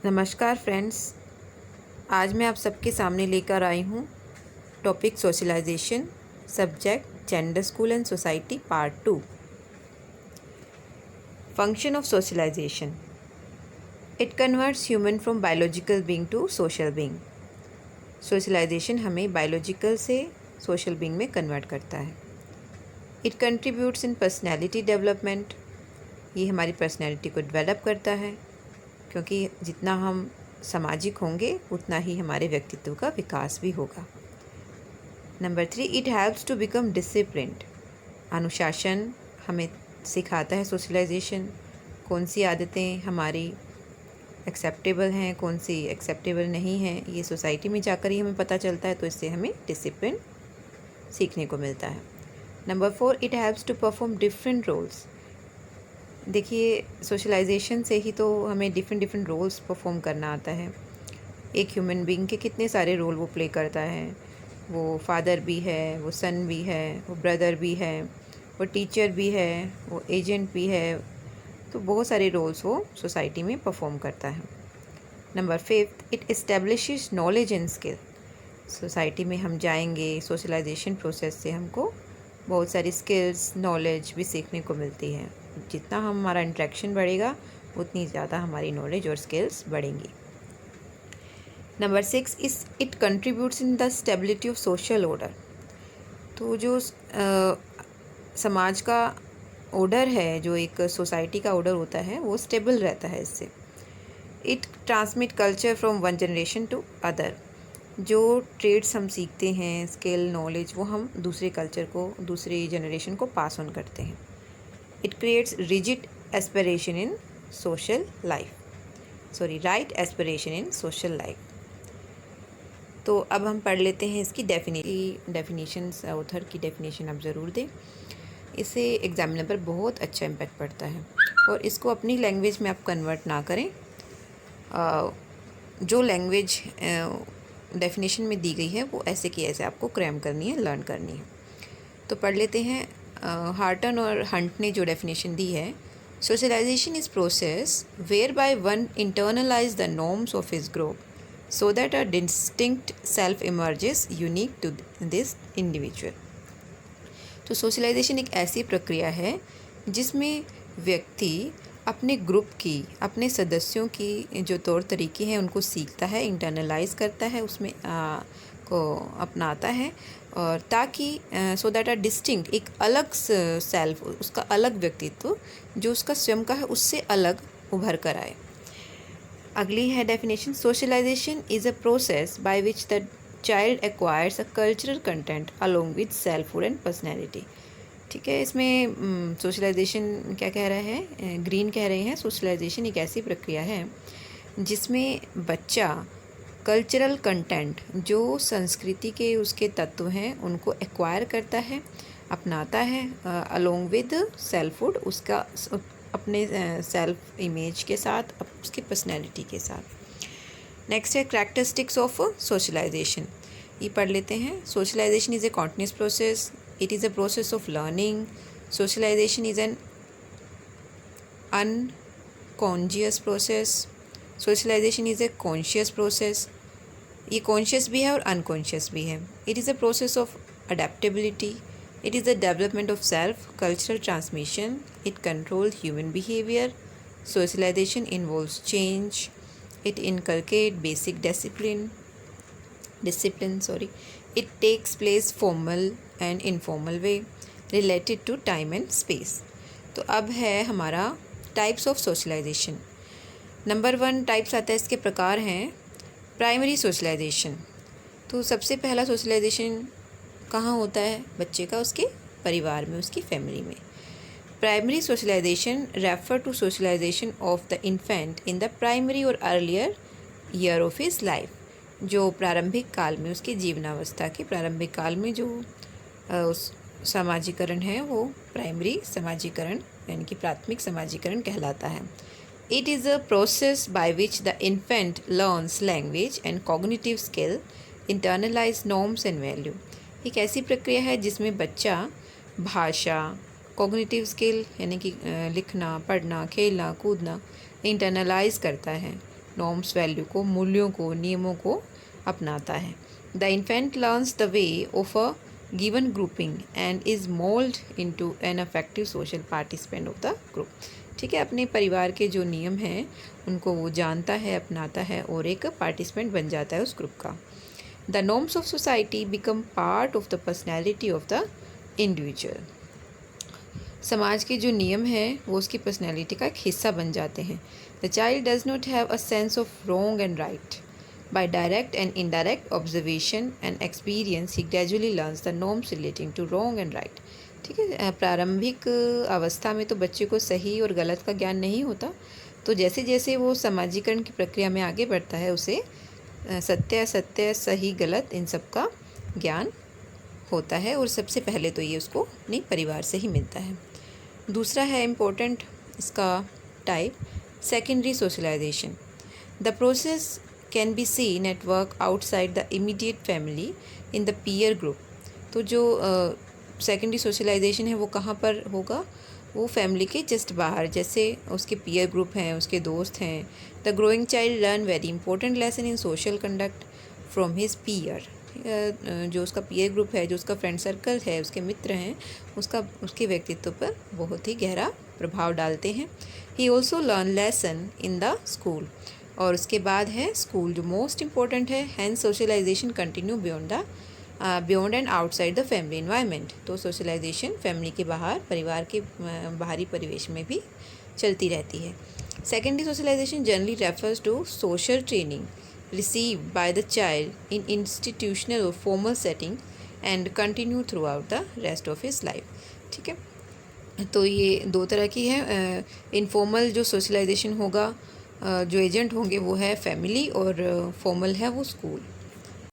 नमस्कार फ्रेंड्स, आज मैं आप सबके सामने लेकर आई हूँ topic socialisation, subject gender, school and society, part 2। Function of socialisation, it converts human from biological being to social being. Socialisation हमें बायोलॉजिकल से सोशल बीइंग में कन्वर्ट करता है। It contributes in personality development, ये हमारी पर्सनैलिटी को develop करता है, क्योंकि जितना हम सामाजिक होंगे उतना ही हमारे व्यक्तित्व का विकास भी होगा। Number 3, it helps to become disciplined. अनुशासन हमें सिखाता है सोशलाइजेशन, कौन सी आदतें हमारी एक्सेप्टेबल हैं, कौन सी एक्सेप्टेबल नहीं हैं, ये सोसाइटी में जाकर ही हमें पता चलता है, तो इससे हमें डिसिप्लिन सीखने को मिलता है। Number 4, it helps to perform different roles. देखिए, सोशलाइजेशन से ही तो हमें डिफरेंट रोल्स परफॉर्म करना आता है। एक ह्यूमन बीइंग के कितने सारे रोल वो प्ले करता है। वो फादर भी है, वो सन भी है, वो ब्रदर भी है, वो टीचर भी है, वो एजेंट भी है। तो बहुत सारे रोल्स वो सोसाइटी में परफॉर्म करता है। Number 5, it establishes knowledge and skill. Society में हम जाएंगे, सोशलाइजेशन प्रोसेस से हमको बहुत सारी स्किल्स, नॉलेज भी सीखने को मिलती है। जितना हमारा इंटरेक्शन बढ़ेगा उतनी ज़्यादा हमारी नॉलेज और स्किल्स बढ़ेंगी। Number 6, it contributes in the stability of social order. तो जो समाज का ऑर्डर है, जो एक सोसाइटी का ऑर्डर होता है, वो स्टेबल रहता है इससे। It transmit culture from one generation to other. जो ट्रेड्स हम सीखते हैं, स्किल, नॉलेज, वो हम दूसरे कल्चर को, दूसरी जनरेशन को पास ऑन करते हैं। It creates rigid aspiration in social life, right aspiration in social life. तो अब हम पढ़ लेते हैं इसकी डेफिनेशंस। ऑथर की डेफिनेशन आप ज़रूर दें, इससे एग्जामिनर पर बहुत अच्छा इम्पैक्ट पड़ता है। और इसको अपनी लैंग्वेज में आप कन्वर्ट ना करें। जो लैंग्वेज डेफिनेशन में दी गई है वो ऐसे की ऐसे आपको क्रैम करनी है, लर्न करनी है। तो पढ़ लेते हैं। हार्टन और हंट ने जो डेफिनेशन दी है, socialisation is process whereby one internalise the norms of his group so that a distinct self emerges unique to this individual. तो सोशलाइजेशन एक ऐसी प्रक्रिया है जिसमें व्यक्ति अपने ग्रुप की, अपने सदस्यों की जो तौर तरीके हैं उनको सीखता है, इंटरनलाइज करता है, उसमें को अपनाता है, और ताकि सो दैट अ डिस्टिंक्ट, एक अलग सेल्फ, उसका अलग व्यक्तित्व जो उसका स्वयं का है उससे अलग उभर कर आए। अगली है definition, socialisation is a process by which the child acquires a cultural content along with selfhood and personality. ठीक है, इसमें सोशलाइजेशन क्या कह रहा है, ग्रीन कह रहे हैं, सोशलाइजेशन एक ऐसी प्रक्रिया है जिसमें बच्चा कल्चरल कंटेंट, जो संस्कृति के उसके तत्व हैं, उनको एक्वायर करता है, अपनाता है, अलोंग विद सेल्फहुड, उसका अपने सेल्फ इमेज के साथ, उसकी पर्सनैलिटी के साथ। नेक्स्ट है कैरेक्टरिस्टिक्स ऑफ सोशलाइजेशन, ये पढ़ लेते हैं। Socialisation is a continuous process, it is a process of learning. Socialization is an unconscious process. Socialization is a conscious process. ये conscious भी है और unconscious भी है। It is a process of adaptability. It is the development of self, cultural transmission. It controls human behavior. Socialization involves change. It inculcates basic discipline. It takes place formal and informal way related to time and space. तो अब है हमारा types of socialisation. Number 1 types आता है, इसके प्रकार हैं। Primary socialisation, तो सबसे पहला सोशलाइजेशन कहाँ होता है बच्चे का? उसके परिवार में, उसकी फैमिली में। Primary socialization refer to socialization of the infant in the primary और earlier year of his life. जो प्रारंभिक काल में, उसकी जीवनावस्था के प्रारंभिक काल में जो समाजीकरण है, वो प्राइमरी समाजीकरण यानी कि प्राथमिक समाजीकरण कहलाता है। It is a process by which the infant learns language and cognitive skill, internalise norms and value. एक ऐसी प्रक्रिया है जिसमें बच्चा भाषा, कॉग्निटिव स्किल यानी कि लिखना, पढ़ना, खेलना, कूदना इंटरनलाइज करता है, नॉर्म्स, वैल्यू को, मूल्यों को, नियमों को अपनाता है। The infant learns the way of a given grouping and is mould into an affective social participant of the group. ठीक है, अपने परिवार के जो नियम हैं उनको वो जानता है, अपनाता है और एक पार्टिसिपेंट बन जाता है उस ग्रुप का। The norms of society become part of the personality of the individual. समाज के जो नियम हैं वो उसकी पर्सनैलिटी का एक हिस्सा बन जाते हैं। The child does not have a sense of wrong and right. By direct and indirect observation and experience he gradually learns the norms relating to wrong and right. ठीक है, प्रारंभिक अवस्था में तो बच्चे को सही और गलत का ज्ञान नहीं होता, तो जैसे जैसे वो समाजीकरण की प्रक्रिया में आगे बढ़ता है उसे सत्य असत्य, सही गलत, इन सब का ज्ञान होता है। और सबसे पहले तो ये उसको अपने परिवार से ही मिलता है। दूसरा है इम्पोर्टेंट इसका type, secondary socialisation. The process can be seen at work outside the immediate family in the peer group. तो जो सेकेंडरी सोशलाइजेशन है वो कहाँ पर होगा? वो फैमिली के जस्ट बाहर, जैसे उसके पीयर ग्रुप हैं, उसके दोस्त हैं। The growing child learn very important lesson in social conduct from his peer. जो उसका पीयर ग्रुप है, जो उसका फ्रेंड सर्कल है, उसके मित्र हैं, उसके व्यक्तित्व पर बहुत ही गहरा प्रभाव डालते हैं। He also learn lesson in the school. और उसके बाद है स्कूल, जो मोस्ट इम्पॉर्टेंट है। Hence socialisation continue beyond and outside the family environment. तो सोशलाइजेशन फैमिली के बाहर, परिवार के बाहरी परिवेश में भी चलती रहती है। Secondary socialisation generally refers to social training received by the child in institutional or formal setting and continue throughout the rest of his life। ठीक है, तो ये दो तरह की है। इनफॉर्मल जो सोशलाइजेशन होगा, जो एजेंट होंगे वो है फैमिली, और फॉर्मल है वो स्कूल।